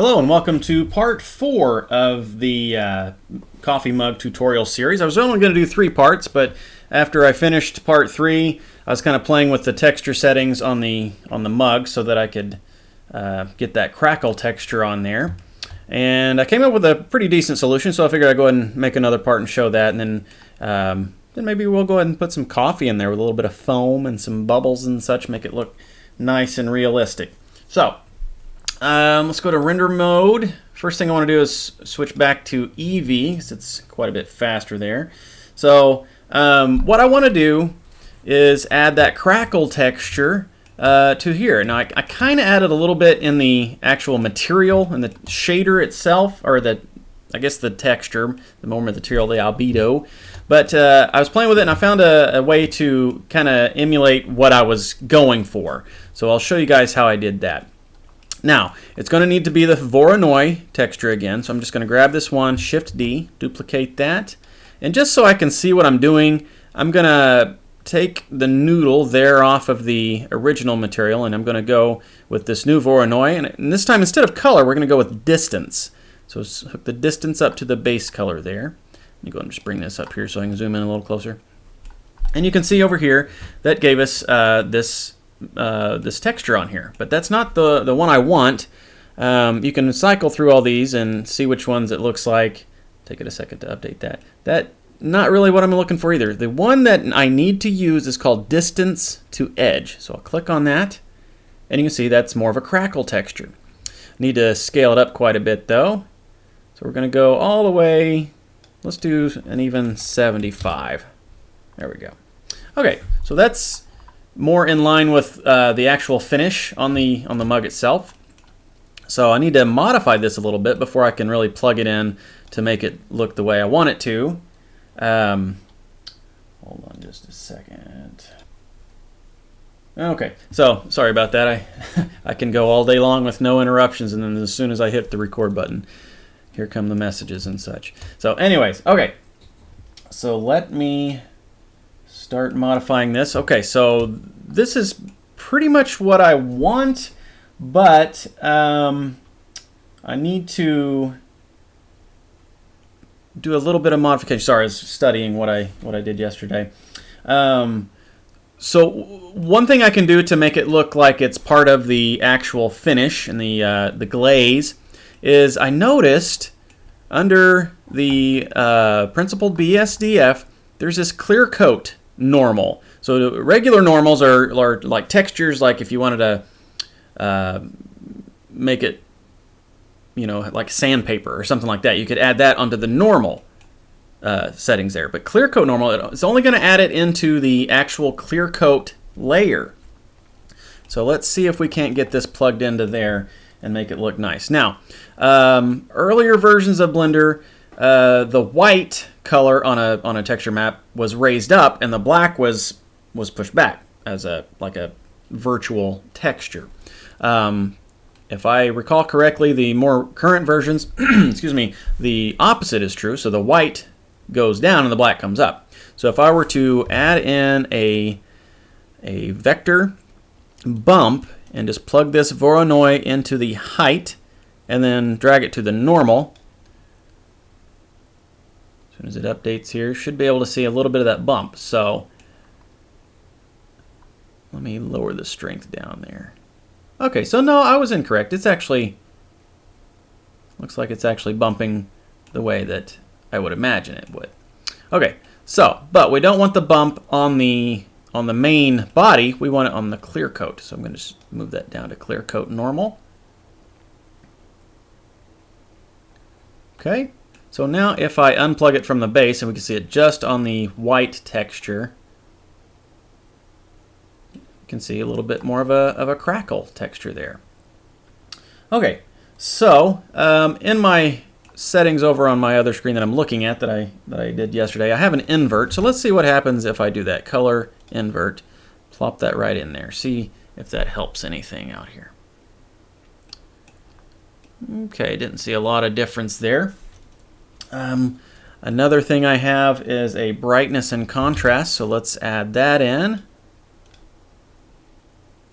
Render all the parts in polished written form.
Hello and welcome to part 4 of the coffee mug tutorial series. I was only going to do 3 parts, but after I finished part 3, I was kind of playing with the texture settings on the mug so that I could get that crackle texture on there. And I came up with a pretty decent solution, so I figured I'd go ahead and make another part and show that, and then maybe we'll go ahead and put some coffee in there with a little bit of foam and some bubbles and such, make it look nice and realistic. So let's go to render mode. First thing I want to do is switch back to Eevee, because it's quite a bit faster there. So what I want to do is add that crackle texture to here. Now I kind of added a little bit in the actual material and the shader itself, or I guess the texture, the more material, the albedo. But I was playing with it and I found a way to kind of emulate what I was going for. So I'll show you guys how I did that. Now, it's going to need to be the Voronoi texture again, so I'm just going to grab this one, Shift-D, duplicate that. And just so I can see what I'm doing, I'm going to take the noodle there off of the original material, and I'm going to go with this new Voronoi. And this time, instead of color, we're going to go with distance. So hook the distance up to the base color there. Let me go and just bring this up here so I can zoom in a little closer. And you can see over here, that gave us this texture on here, but that's not the one I want. You can cycle through all these and see which ones it looks like. Take it a second to update that. That's not really what I'm looking for either. The one that I need to use is called distance to edge. So I'll click on that, and you can see that's more of a crackle texture. Need to scale it up quite a bit though. So we're going to go all the way. Let's do an even 75. There we go. Okay, so that's more in line with the actual finish on the mug itself. So I need to modify this a little bit before I can really plug it in to make it look the way I want it to. Hold on just a second. Okay, so sorry about that. I can go all day long with no interruptions, and then as soon as I hit the record button, here come the messages and such. So anyways, okay. So let me start modifying this. Okay, so this is pretty much what I want, but I need to do a little bit of modification. Sorry, I was studying what I did yesterday. So one thing I can do to make it look like it's part of the actual finish and the glaze is I noticed under the principled BSDF there's this clear coat normal. So the regular normals are like textures, like if you wanted to make it, you know, like sandpaper or something like that, you could add that onto the normal settings there. But clear coat normal, it's only going to add it into the actual clear coat layer. So let's see if we can't get this plugged into there and make it look nice. Now, earlier versions of Blender, the white color on a texture map was raised up, and the black was pushed back as like a virtual texture. If I recall correctly, the more current versions, excuse me, the opposite is true. So the white goes down and the black comes up. So if I were to add in a vector bump and just plug this Voronoi into the height and then drag it to the normal, as soon as it updates here, should be able to see a little bit of that bump. So let me lower the strength down there. Okay, so no, I was incorrect. It's actually, looks like it's actually bumping the way that I would imagine it would. Okay, so, but we don't want the bump on the main body. We want it on the clear coat. So I'm going to just move that down to clear coat normal. Okay, so now if I unplug it from the base, and we can see it just on the white texture, can see a little bit more of a crackle texture there. Okay, so in my settings over on my other screen that I'm looking at that I did yesterday, I have an invert. So let's see what happens if I do that color invert. Plop that right in there. See if that helps anything out here. Okay, didn't see a lot of difference there. Another thing I have is a brightness and contrast. So let's add that in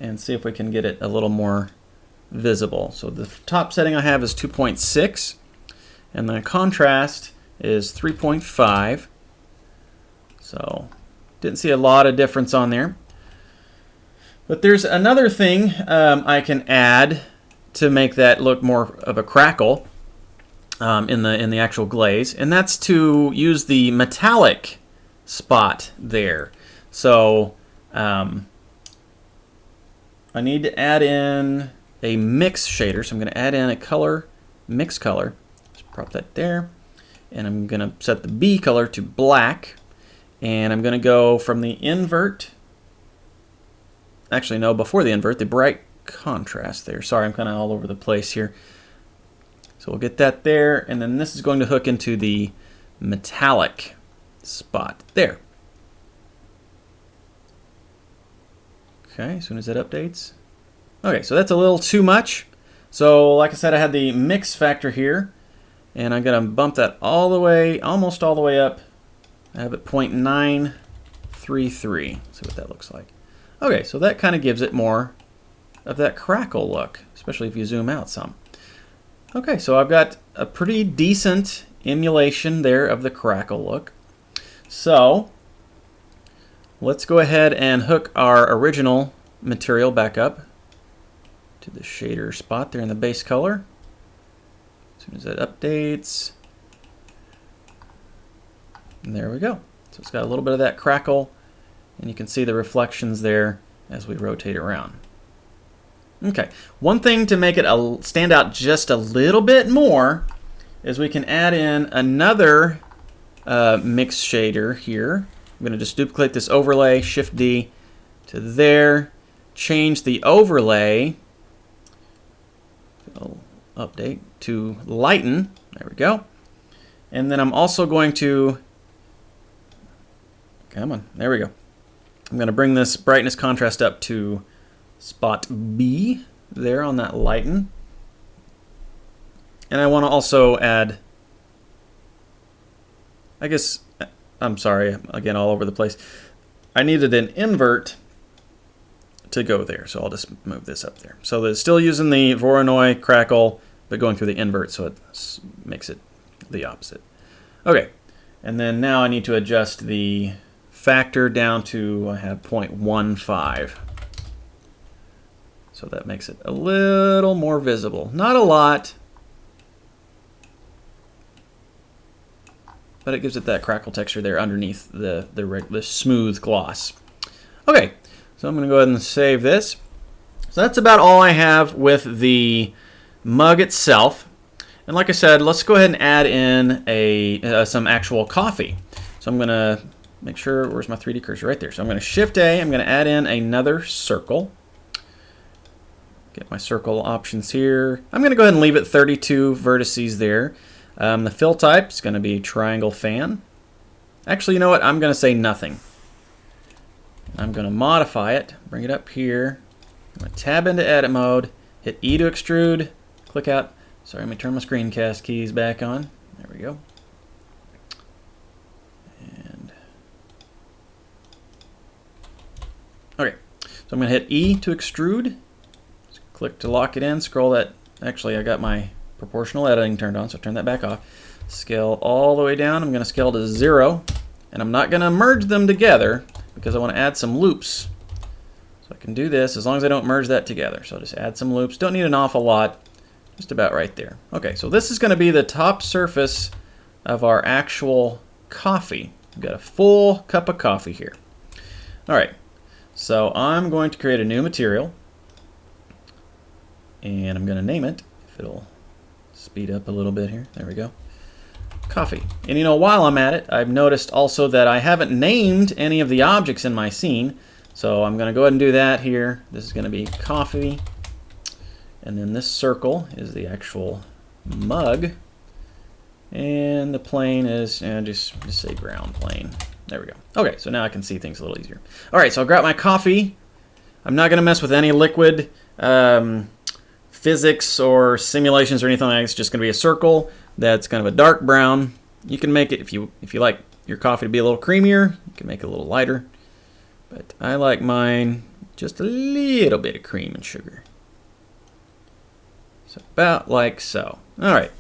and see if we can get it a little more visible. So the top setting I have is 2.6, and the contrast is 3.5. So didn't see a lot of difference on there. But there's another thing I can add to make that look more of a crackle in the actual glaze, and that's to use the metallic spot there. So I need to add in a mix shader, so I'm going to add in a color, mix color. Just prop that there, and I'm going to set the B color to black, and I'm going to go from the invert. Actually, no, before the invert, the bright contrast there. Sorry, I'm kind of all over the place here. So we'll get that there, and then this is going to hook into the metallic spot there. Okay, as soon as that updates. Okay, so that's a little too much. So like I said, I had the mix factor here, and I'm going to bump that all the way, almost all the way up. I have it 0.933. See what that looks like. Okay, so that kind of gives it more of that crackle look, especially if you zoom out some. Okay, so I've got a pretty decent emulation there of the crackle look. So let's go ahead and hook our original material back up to the shader spot there in the base color. As soon as that updates, and there we go. So it's got a little bit of that crackle, and you can see the reflections there as we rotate around. Okay, one thing to make it stand out just a little bit more is we can add in another mix shader here. I'm going to just duplicate this overlay, Shift D to there, change the overlay, I'll update to lighten, there we go. And then I'm also going to, come on, there we go. I'm going to bring this brightness contrast up to spot B there on that lighten. And I want to also add, I guess, I'm sorry, again, all over the place. I needed an invert to go there, so I'll just move this up there. So it's still using the Voronoi crackle, but going through the invert, so it makes it the opposite. Okay, and then now I need to adjust the factor down to, I have 0.15. So that makes it a little more visible. Not a lot, but it gives it that crackle texture there underneath the smooth gloss. Okay, so I'm going to go ahead and save this. So that's about all I have with the mug itself. And like I said, let's go ahead and add in some actual coffee. So I'm going to make sure, where's my 3D cursor? Right there. So I'm going to Shift A, I'm going to add in another circle. Get my circle options here. I'm going to go ahead and leave it 32 vertices there. The fill type is going to be triangle fan. Actually, you know what? I'm going to say nothing. I'm going to modify it, bring it up here. I'm going to tab into edit mode, hit E to extrude, click out. Sorry, let me turn my screencast keys back on. There we go. And okay, so I'm going to hit E to extrude. Just click to lock it in. Scroll that. Actually, I got my proportional editing turned on, so turn that back off. Scale all the way down. I'm going to scale to 0, and I'm not going to merge them together because I want to add some loops. So I can do this as long as I don't merge that together. So I'll just add some loops. Don't need an awful lot, just about right there. Okay, so this is going to be the top surface of our actual coffee. We've got a full cup of coffee here. All right, so I'm going to create a new material, and I'm going to name it, if it'll speed up a little bit here. There we go. Coffee. And you know, while I'm at it, I've noticed also that I haven't named any of the objects in my scene. So I'm going to go ahead and do that here. This is going to be coffee. And then this circle is the actual mug. And the plane is, just say ground plane. There we go. Okay, so now I can see things a little easier. All right, so I'll grab my coffee. I'm not going to mess with any liquid physics or simulations or anything like that. It's just going to be a circle that's kind of a dark brown. You can make it, if you like your coffee to be a little creamier, you can make it a little lighter. But I like mine just a little bit of cream and sugar. So about like so. All right.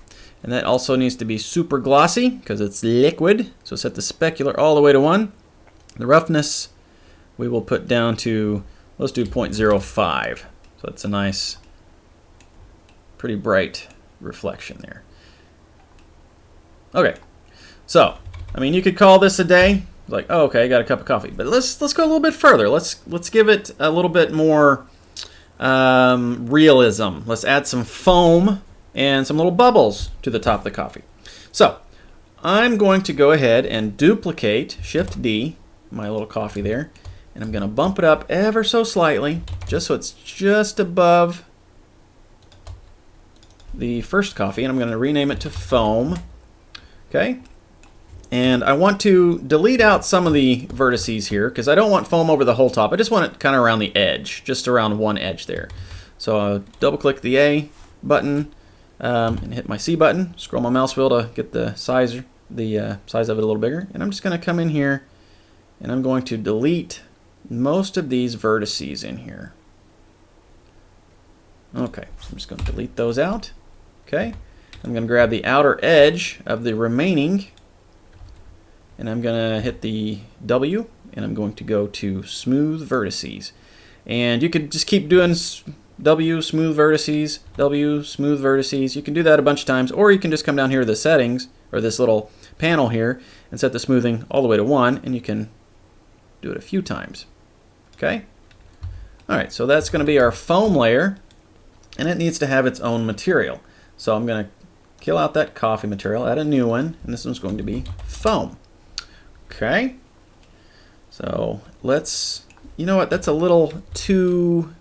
And that also needs to be super glossy because it's liquid. So set the specular all the way to 1. The roughness we will put down to, let's do 0.05. So that's a nice, pretty bright reflection there. Okay. So, I mean, you could call this a day. Like, oh, okay, I got a cup of coffee. But let's go a little bit further. Let's give it a little bit more realism. Let's add some foam and some little bubbles to the top of the coffee. So I'm going to go ahead and duplicate, Shift D, my little coffee there, and I'm going to bump it up ever so slightly, just so it's just above the first coffee, and I'm going to rename it to foam. Okay, and I want to delete out some of the vertices here because I don't want foam over the whole top. I just want it kind of around the edge, just around one edge there. So I'll double click the A button and hit my C button, scroll my mouse wheel to get the size of it a little bigger, and I'm just going to come in here and I'm going to delete most of these vertices in here. Okay, so I'm just going to delete those out. Okay, I'm going to grab the outer edge of the remaining, and I'm going to hit the W, and I'm going to go to smooth vertices. And you could just keep doing W, smooth vertices, W, smooth vertices. You can do that a bunch of times, or you can just come down here to the settings, or this little panel here, and set the smoothing all the way to 1, and you can do it a few times. Okay? Alright, so that's going to be our foam layer, and it needs to have its own material. So I'm going to kill out that coffee material, add a new one, and this one's going to be foam. Okay? So let's, you know what, that's a little too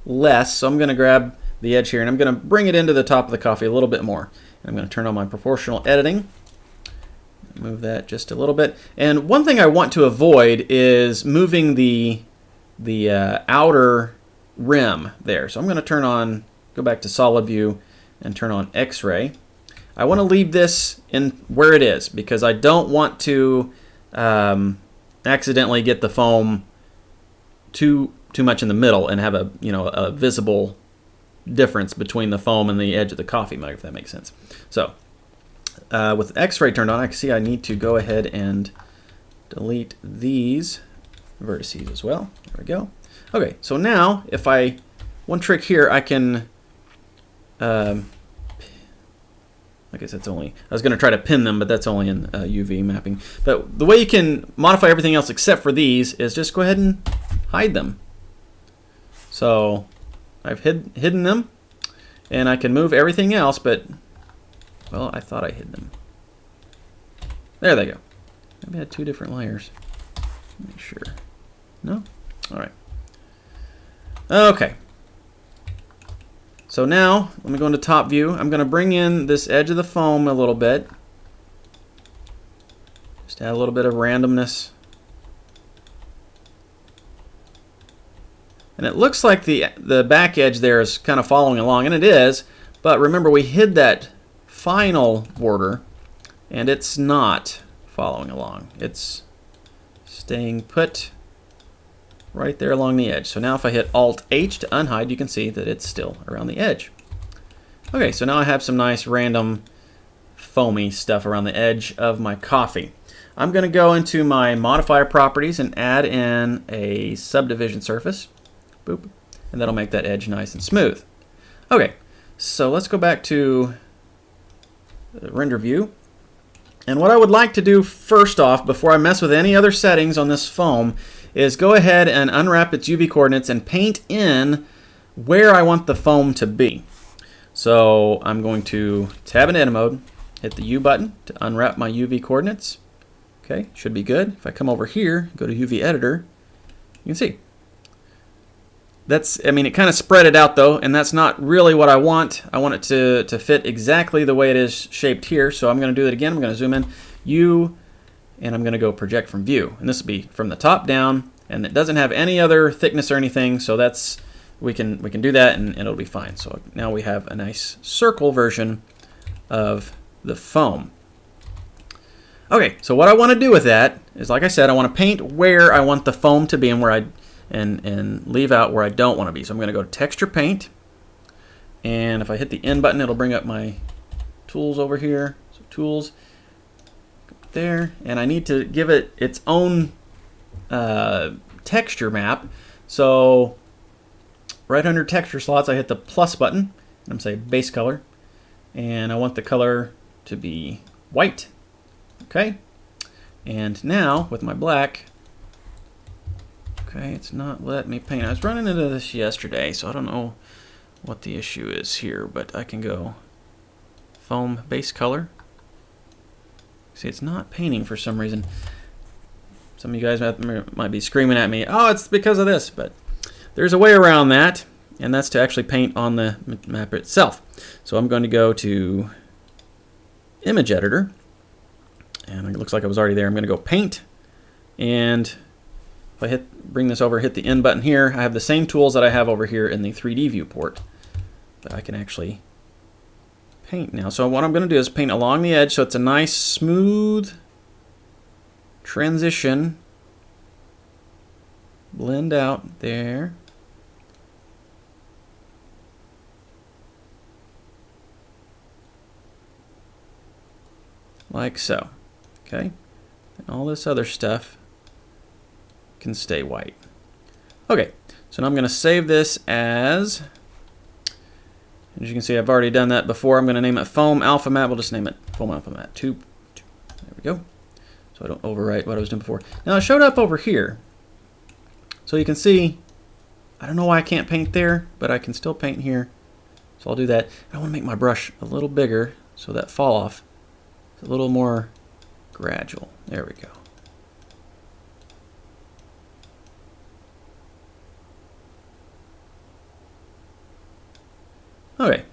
less, so I'm going to grab the edge here and I'm going to bring it into the top of the coffee a little bit more. I'm going to turn on my proportional editing, move that just a little bit. And one thing I want to avoid is moving the outer rim there. So I'm going to turn on, go back to solid view and turn on X-ray. I want to leave this in where it is because I don't want to accidentally get the foam too much in the middle and have a visible difference between the foam and the edge of the coffee mug, if that makes sense. So with X-ray turned on, I can see I need to go ahead and delete these vertices as well. There we go. Okay, so now if one trick here, I can I guess that's only, I was going to try to pin them, but that's only in UV mapping. But the way you can modify everything else except for these is just go ahead and hide them. So I've hidden them, and I can move everything else, but, well, I thought I hid them. There they go. Maybe I had 2 different layers. Make sure. No? All right. Okay. So now, let me go into top view. I'm going to bring in this edge of the foam a little bit. Just add a little bit of randomness. And it looks like the back edge there is kind of following along, and it is. But remember, we hid that final border, and it's not following along. It's staying put right there along the edge. So now if I hit Alt-H to unhide, you can see that it's still around the edge. Okay, so now I have some nice random foamy stuff around the edge of my coffee. I'm going to go into my modifier properties and add in a subdivision surface. Boop. And that'll make that edge nice and smooth. Okay, so let's go back to the render view. And what I would like to do first off, before I mess with any other settings on this foam, is go ahead and unwrap its UV coordinates and paint in where I want the foam to be. So I'm going to tab in edit mode, hit the U button to unwrap my UV coordinates. Okay, should be good. If I come over here, go to UV editor, you can see. I mean, it kind of spread it out though, and that's not really what I want. I want it to fit exactly the way it is shaped here. So I'm going to do it again. I'm going to zoom in, U, and I'm going to go project from view. And this will be from the top down, and it doesn't have any other thickness or anything, so that's we can do that and it'll be fine. So now we have a nice circle version of the foam. Okay, so what I want to do with that is, like I said, I want to paint where I want the foam to be and where and leave out where I don't want to be. So I'm going to go to texture paint, And if I hit the N button, it'll bring up my tools over here. So tools, there. And I need to give it its own texture map. So right under texture slots, I hit the plus button. And I'm going to say base color. And I want the color to be white. Okay. And now with my black, okay, it's not letting me paint. I was running into this yesterday, so I don't know what the issue is here, but I can go foam base color. See, it's not painting for some reason. Some of you guys might be screaming at me, oh, it's because of this, but there's a way around that, and that's to actually paint on the map itself. So I'm going to go to Image Editor, and it looks like I was already there. I'm going to go Paint, and if I bring this over, hit the N button here, I have the same tools that I have over here in the 3D viewport, but I can actually paint now. So what I'm going to do is paint along the edge so it's a nice smooth transition. Blend out there. Like so. Okay. And all this other stuff can stay white. Okay, so now I'm going to save this as you can see, I've already done that before. I'm going to name it Foam Alpha Map. We'll just name it Foam Alpha Map 2. There we go. So I don't overwrite what I was doing before. Now it showed up over here. So you can see, I don't know why I can't paint there, but I can still paint here. So I'll do that. I want to make my brush a little bigger so that fall off is a little more gradual. There we go. Okay,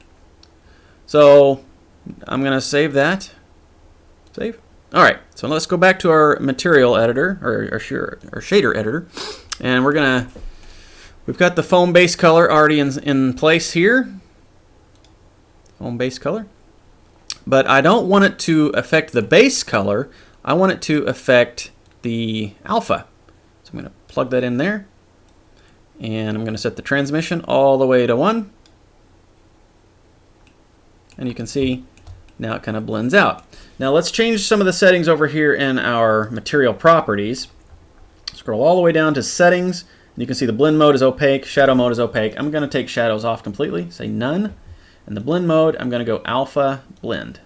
so I'm going to save that. Save. All right, so let's go back to our material editor, or our shader editor, and we've got the foam base color already in place here. Foam base color. But I don't want it to affect the base color. I want it to affect the alpha. So I'm going to plug that in there, and I'm going to set the transmission all the way to 1. And you can see now it kind of blends out. Now let's change some of the settings over here in our material properties. Scroll all the way down to settings. And you can see the blend mode is opaque, shadow mode is opaque. I'm going to take shadows off completely, say none. And the blend mode, I'm going to go alpha blend.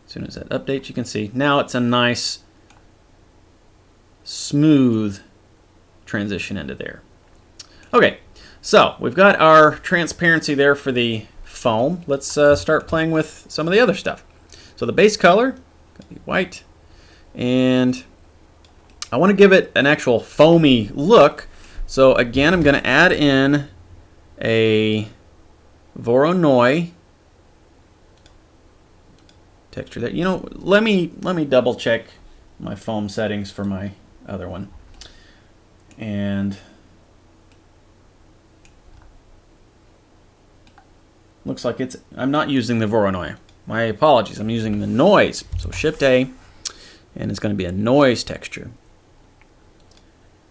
As soon as that updates, you can see now it's a nice smooth transition into there. Okay, so we've got our transparency there for the foam. Let's start playing with some of the other stuff. So the base color, gonna be white, and I want to give it an actual foamy look. So again, I'm going to add in a Voronoi texture there. You know, let me double check my foam settings for my other one. And looks like I'm not using the Voronoi. My apologies, I'm using the noise. So Shift A, and it's going to be a noise texture.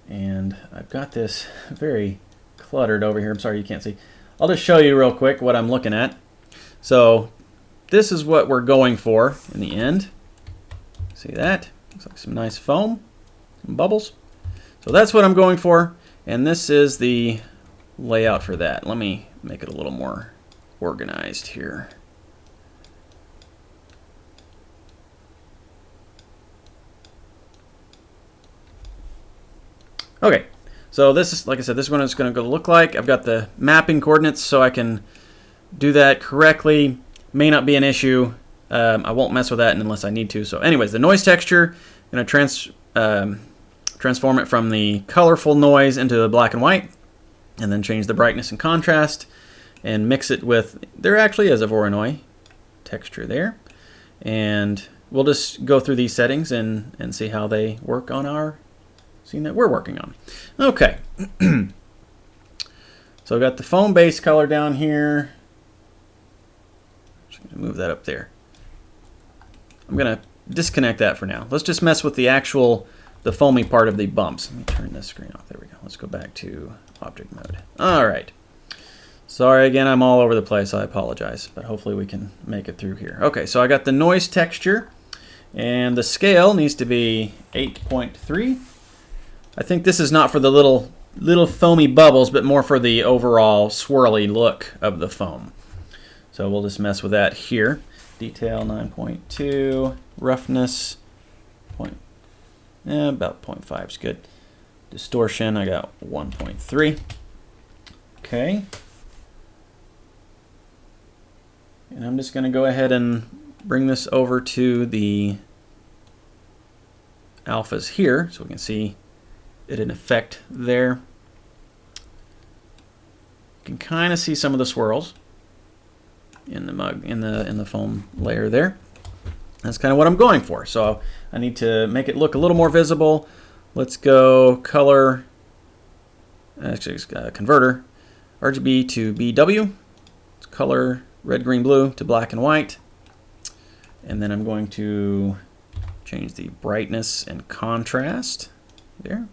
And I've got this very cluttered over here. I'm sorry you can't see. I'll just show you real quick what I'm looking at. So this is what we're going for in the end. See that? Looks like some nice foam and bubbles. So that's what I'm going for. And this is the layout for that. Let me make it a little more organized here. Okay, so this is, like I said, this one is going to look like. I've got the mapping coordinates so I can do that correctly. May not be an issue. I won't mess with that unless I need to. So anyways, the noise texture, I'm going to transform it from the colorful noise into the black and white, and then change the brightness and contrast, and mix it with, there actually is a Voronoi texture there. And we'll just go through these settings and see how they work on our scene that we're working on. Okay. So I've got the foam base color down here. Just gonna move that up there. I'm gonna disconnect that for now. Let's just mess with the foamy part of the bumps. Let me turn this screen off. There we go. Let's go back to object mode. All right. Sorry again, I'm all over the place. I apologize, but hopefully we can make it through here. Okay, so I got the noise texture, and the scale needs to be 8.3. I think this is not for the little foamy bubbles, but more for the overall swirly look of the foam. So we'll just mess with that here. Detail 9.2, roughness about 0.5 is good. Distortion, I got 1.3. Okay. And I'm just going to go ahead and bring this over to the alphas here so we can see it in effect there. You can kind of see some of the swirls in the mug, in the foam layer there. That's kind of what I'm going for. So I need to make it look a little more visible. Let's go color, actually converter, RGB to BW. Let's color red, green, blue to black and white. And then I'm going to change the brightness and contrast there.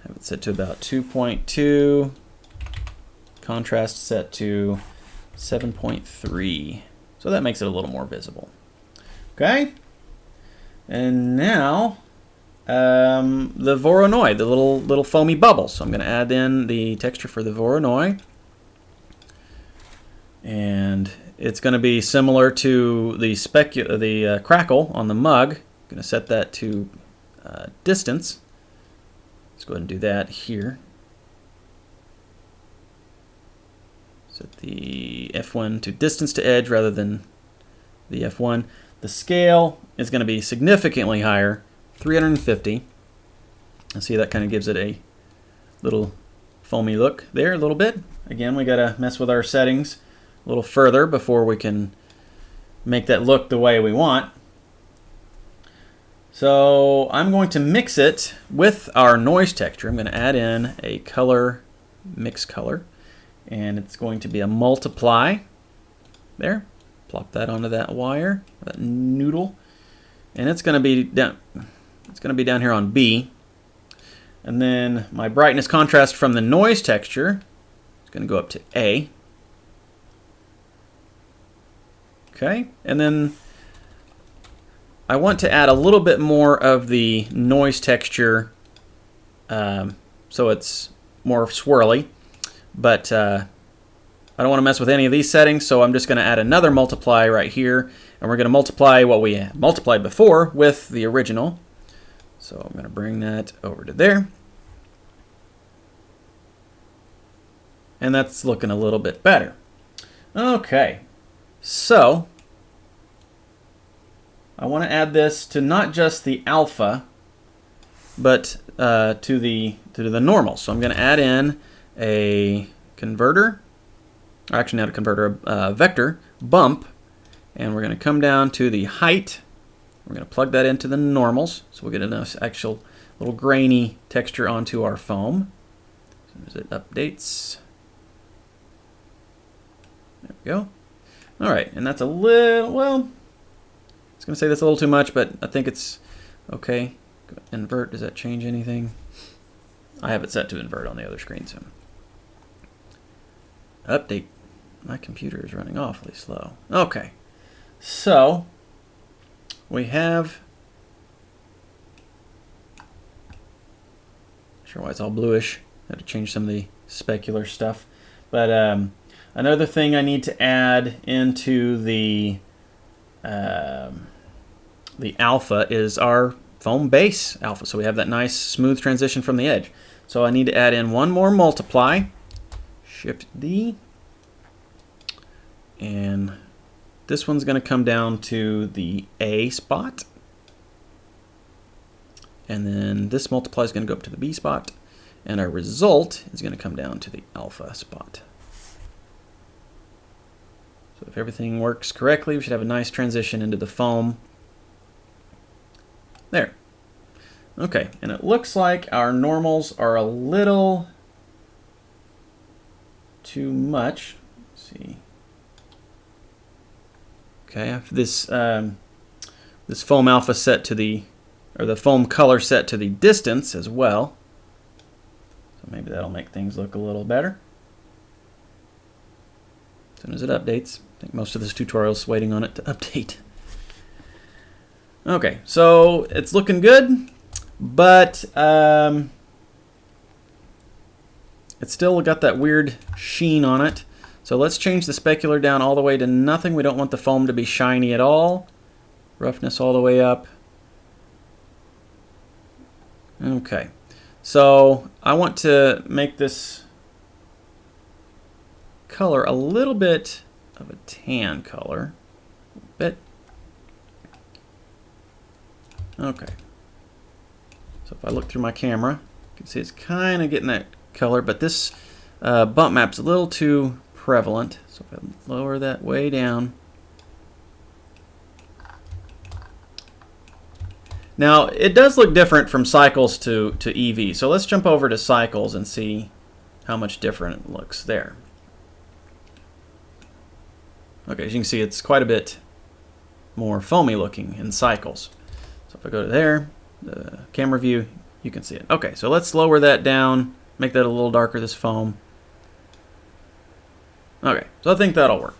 Have it set to about 2.2. Contrast set to 7.3. So that makes it a little more visible. Okay. And now the Voronoi, the little foamy bubbles. So I'm going to add in the texture for the Voronoi. And it's going to be similar to the crackle on the mug. I'm going to set that to distance. Let's go ahead and do that here. Set the F1 to distance to edge rather than the F1. The scale is going to be significantly higher, 350. And see, that kind of gives it a little foamy look there a little bit. Again, we got to mess with our settings a little further before we can make that look the way we want. So I'm going to mix it with our noise texture. I'm going to add in a color, mix color, and it's going to be a multiply there. Plop that onto that wire, that noodle, and it's going to be down. It's going to be down here on B. And then my brightness contrast from the noise texture is going to go up to A. Okay, and then I want to add a little bit more of the noise texture so it's more swirly, but I don't want to mess with any of these settings, so I'm just going to add another multiply right here, and we're going to multiply what we multiplied before with the original. So I'm going to bring that over to there. And that's looking a little bit better. Okay, so I want to add this to not just the alpha, but to the normal. So I'm going to add in a converter, or actually not a converter, a vector bump, and we're going to come down to the height. We're going to plug that into the normals, so we'll get a nice actual little grainy texture onto our foam. As soon as it updates. There we go. All right, and that's a little, well, I was going to say that's a little too much, but I think it's okay. Invert, does that change anything? I have it set to invert on the other screen, so. Update. My computer is running awfully slow. Okay, so we have, not sure why it's all bluish. I have to change some of the specular stuff. But another thing I need to add into the alpha is our foam base alpha. So we have that nice smooth transition from the edge. So I need to add in one more multiply. Shift D. And this one's going to come down to the A spot. And then this multiply is going to go up to the B spot. And our result is going to come down to the alpha spot. So if everything works correctly, we should have a nice transition into the foam. There. Okay, and it looks like our normals are a little too much. Let's see. Okay, I have this this foam alpha set to the, or the foam color set to the distance as well. So maybe that'll make things look a little better. soon as it updates. I think most of this tutorial is waiting on it to update. Okay, so it's looking good, but it's still got that weird sheen on it. So let's change the specular down all the way to nothing. We don't want the foam to be shiny at all. Roughness all the way up. Okay, so I want to make this color a little bit of a tan color. Okay, so if I look through my camera, you can see it's kind of getting that color, but this bump map's a little too prevalent. So if I lower that way down. Now, it does look different from cycles to EV. So let's jump over to cycles and see how much different it looks there. Okay, as you can see, it's quite a bit more foamy looking in cycles. So if I go to there, the camera view, you can see it. Okay, so let's lower that down, make that a little darker, this foam. Okay, so I think that'll work.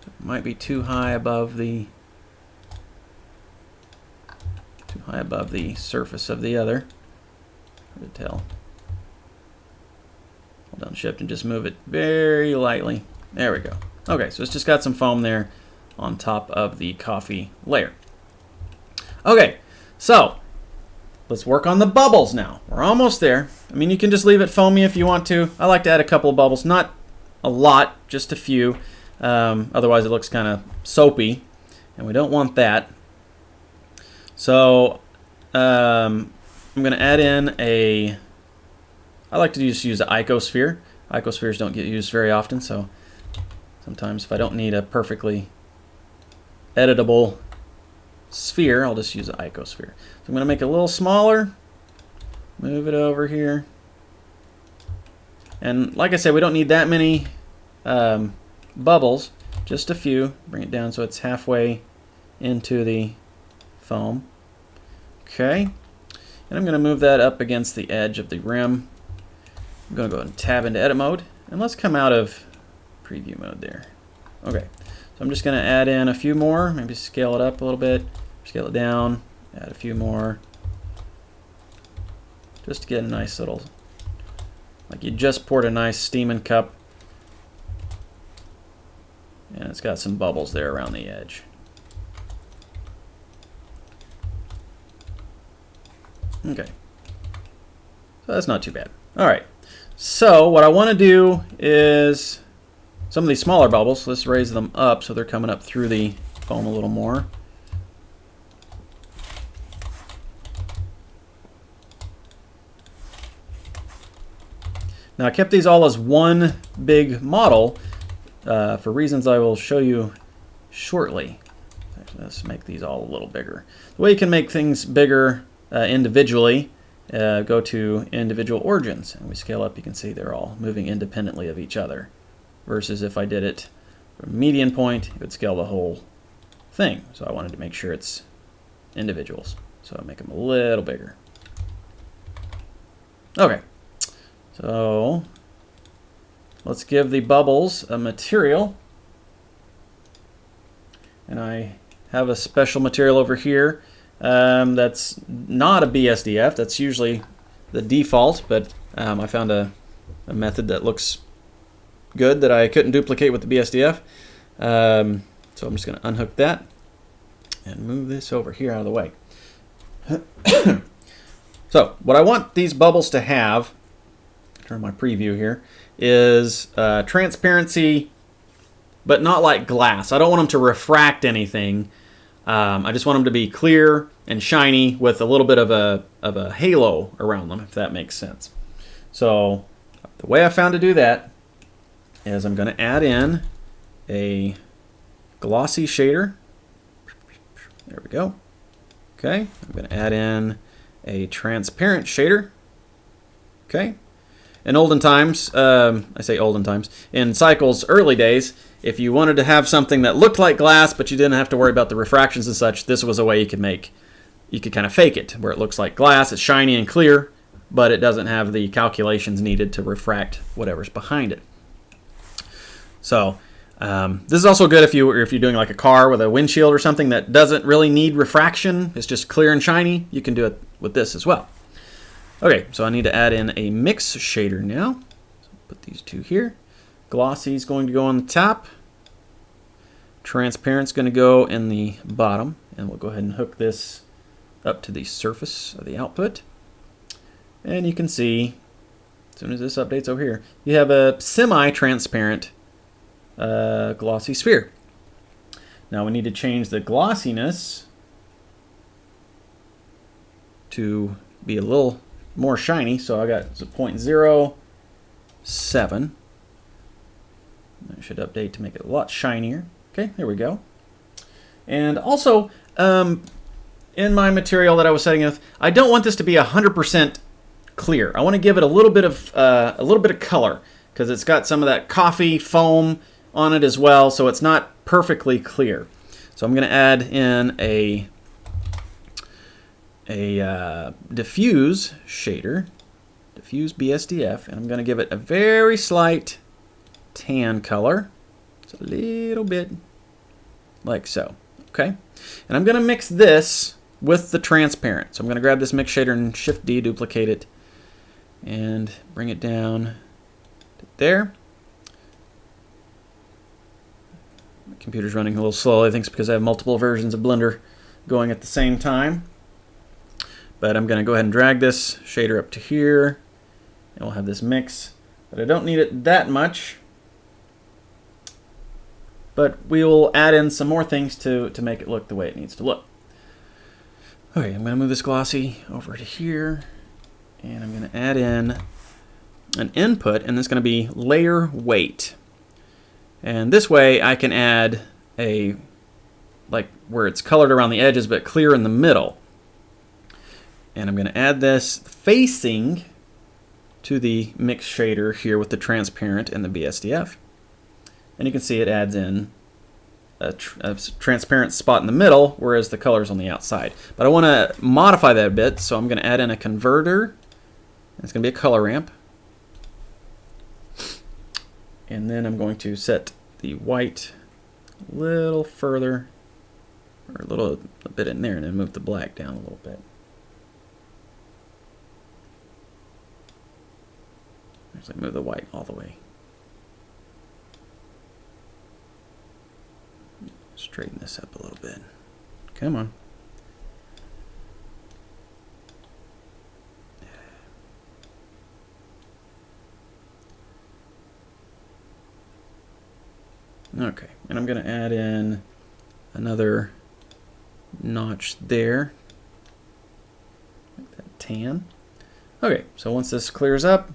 It might be too high above the surface of the other. Hard to tell. Hold down Shift and just move it very lightly. There we go. Okay, so it's just got some foam there on top of the coffee layer. Okay, so let's work on the bubbles now. We're almost there. I mean, you can just leave it foamy if you want to. I like to add a couple of bubbles, not a lot, just a few. Otherwise it looks kind of soapy, and we don't want that. So I'm going to add in a, I like to just use an icosphere. Icospheres don't get used very often, so sometimes if I don't need a perfectly editable sphere, I'll just use an icosphere. So I'm going to make it a little smaller, move it over here. And like I said, we don't need that many bubbles, just a few. Bring it down so it's halfway into the foam. Okay, and I'm going to move that up against the edge of the rim. I'm going to go ahead and tab into edit mode, and let's come out of preview mode there. Okay, so I'm just going to add in a few more, maybe scale it up a little bit, scale it down, add a few more, just to get a nice little, like you just poured a nice steaming cup, and it's got some bubbles there around the edge. Okay, so that's not too bad. All right, so what I want to do is some of these smaller bubbles, let's raise them up so they're coming up through the foam a little more. Now I kept these all as one big model for reasons I will show you shortly. Actually, let's make these all a little bigger. The way you can make things bigger individually, go to individual origins, and we scale up, you can see they're all moving independently of each other, versus if I did it from median point, it would scale the whole thing. So I wanted to make sure it's individuals, so I make them a little bigger. Okay, so let's give the bubbles a material, and I have a special material over here. That's not a BSDF. That's usually the default, but I found a method that looks good that I couldn't duplicate with the BSDF. So I'm just going to unhook that and move this over here out of the way. So what I want these bubbles to have, turn my preview here, is transparency, but not like glass. I don't want them to refract anything. I just want them to be clear and shiny with a little bit of a halo around them, if that makes sense. So the way I found to do that is I'm going to add in a glossy shader. There we go. Okay, I'm going to add in a transparent shader. Okay. In olden times, I say olden times, in Cycle's early days, if you wanted to have something that looked like glass but you didn't have to worry about the refractions and such, this was a way you could kind of fake it, where it looks like glass, it's shiny and clear, but it doesn't have the calculations needed to refract whatever's behind it. So this is also good if you're doing like a car with a windshield or something that doesn't really need refraction. It's just clear and shiny. You can do it with this as well. Okay, so I need to add in a mix shader now. So put these two here. Glossy is going to go on the top. Transparent is going to go in the bottom. And we'll go ahead and hook this up to the surface of the output. And you can see, as soon as this updates over here, you have a semi-transparent glossy sphere. Now we need to change the glossiness to be a little more shiny, so I got 0.07. I should update to make it a lot shinier. Okay, there we go. And also, in my material that I was setting with, I don't want this to be 100% clear. I want to give it a little bit of color because it's got some of that coffee foam on it as well, so it's not perfectly clear. So I'm going to add in a diffuse shader, diffuse BSDF, and I'm going to give it a very slight tan color. It's a little bit like so. Okay, and I'm going to mix this with the transparent. So I'm going to grab this mix shader and Shift D, duplicate it, and bring it down to there. My computer's running a little slow. I think it's because I have multiple versions of Blender going at the same time. But I'm going to go ahead and drag this shader up to here, and we'll have this mix. But I don't need it that much. But we will add in some more things to make it look the way it needs to look. Okay, I'm going to move this glossy over to here, and I'm going to add in an input, and this is going to be layer weight. And this way I can add a, like where it's colored around the edges but clear in the middle. And I'm going to add this facing to the mix shader here with the transparent and the BSDF. And you can see it adds in a transparent spot in the middle, whereas the color's on the outside. But I want to modify that a bit, so I'm going to add in a converter. It's going to be a color ramp. And then I'm going to set the white a little further, or a bit in there, and then move the black down a little bit. Actually, move the white all the way. Straighten this up a little bit. Come on. Okay, and I'm going to add in another notch there. Like that tan. Okay, so once this clears up,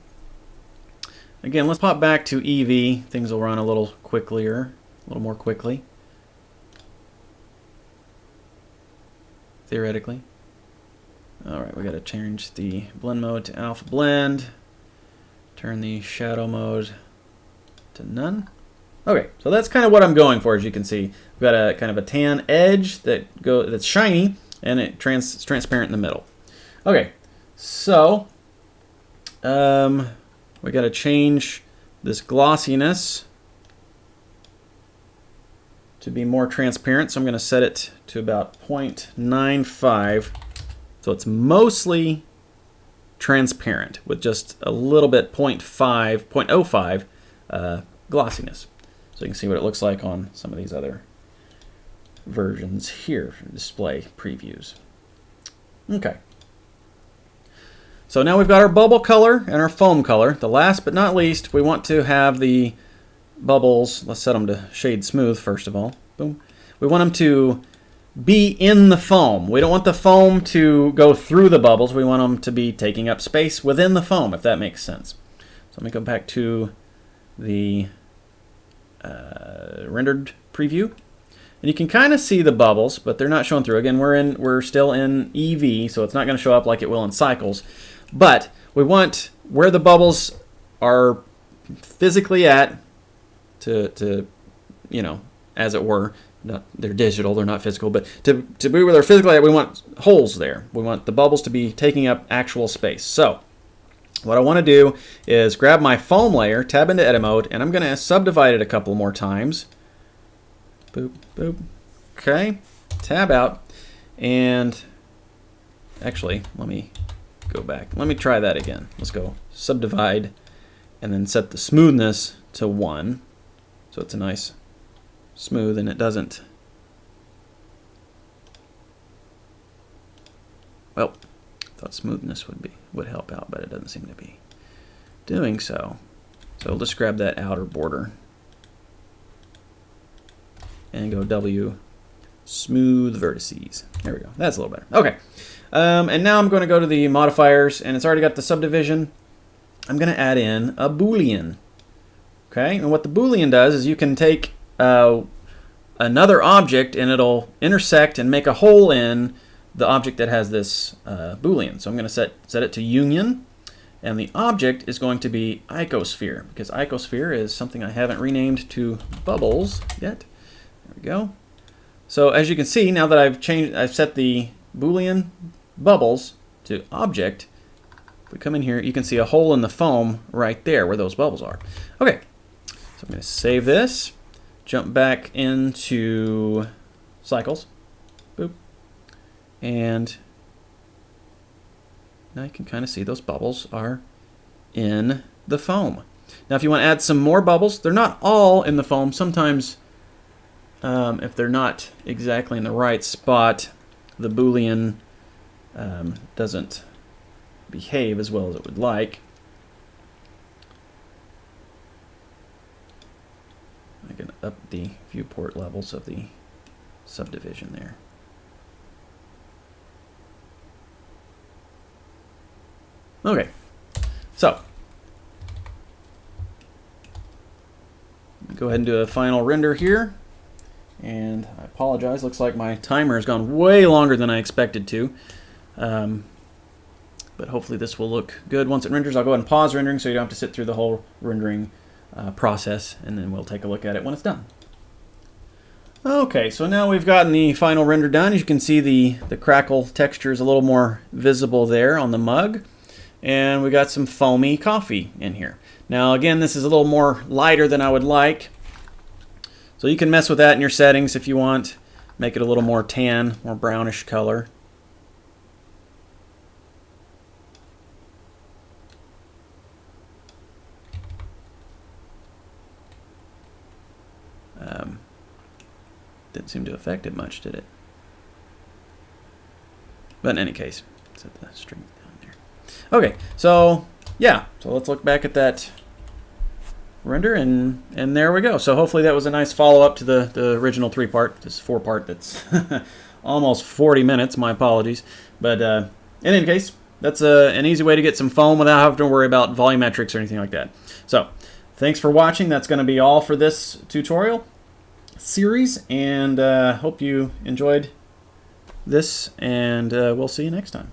again, let's pop back to Eevee. Things will run a little more quickly. Theoretically. Alright, we got to change the blend mode to alpha blend. Turn the shadow mode to none. Okay, so that's kind of what I'm going for, as you can see. We've got a kind of a tan edge that's shiny, and it's transparent in the middle. Okay, so we got to change this glossiness to be more transparent, so I'm going to set it to about 0.95, so it's mostly transparent with just a little bit 0.05 glossiness. So you can see what it looks like on some of these other versions here, display previews. Okay. So now we've got our bubble color and our foam color. The last but not least, we want to have the bubbles, let's set them to shade smooth first of all. Boom. We want them to be in the foam. We don't want the foam to go through the bubbles. We want them to be taking up space within the foam, if that makes sense. So let me go back to the rendered preview. And you can kind of see the bubbles, but they're not showing through. Again, we're still in Eevee, so it's not going to show up like it will in Cycles. But we want where the bubbles are physically at to you know, as it were. They're digital, they're not physical, but to be where they're physically at, we want holes there. We want the bubbles to be taking up actual space. So What I want to do is grab my foam layer, tab into edit mode, and I'm going to subdivide it a couple more times. Boop, boop. Okay, tab out, and actually, let me go back. Let me try that again. Let's go subdivide, and then set the smoothness to 1, so it's a nice smooth, and it doesn't. Well, I thought smoothness would help out, but it doesn't seem to be doing so. So we'll just grab that outer border and go W, smooth vertices. There we go. That's a little better. Okay. And now I'm going to go to the modifiers, and it's already got the subdivision. I'm going to add in a Boolean. Okay. And what the Boolean does is you can take another object, and it'll intersect and make a hole in the object that has this Boolean. So I'm going to set it to union, and the object is going to be icosphere, because icosphere is something I haven't renamed to bubbles yet. There we go. So as you can see, now that I've set the Boolean bubbles to object. If we come in here, you can see a hole in the foam right there where those bubbles are. Okay, so I'm going to save this, jump back into cycles, boop, and now you can kind of see those bubbles are in the foam. Now if you want to add some more bubbles, they're not all in the foam. Sometimes if they're not exactly in the right spot, the Boolean doesn't behave as well as it would like. I can up the viewport levels of the subdivision there. Okay, so go ahead and do a final render here. And I apologize, looks like my timer has gone way longer than I expected to. But hopefully this will look good. Once it renders, I'll go ahead and pause rendering so you don't have to sit through the whole rendering process, and then we'll take a look at it when it's done. Okay, so now we've gotten the final render done. As you can see, the crackle texture is a little more visible there on the mug. And we got some foamy coffee in here. Now again, this is a little more lighter than I would like. So you can mess with that in your settings if you want. Make it a little more tan, more brownish color. Didn't seem to affect it much, did it? But in any case, set the string down there. Okay, so yeah, so let's look back at that render, and there we go. So hopefully that was a nice follow-up to the original 3-part, this 4-part that's almost 40 minutes, my apologies. But in any case, that's an easy way to get some foam without having to worry about volumetrics or anything like that. So thanks for watching. That's going to be all for this tutorial series, and hope you enjoyed this, and we'll see you next time.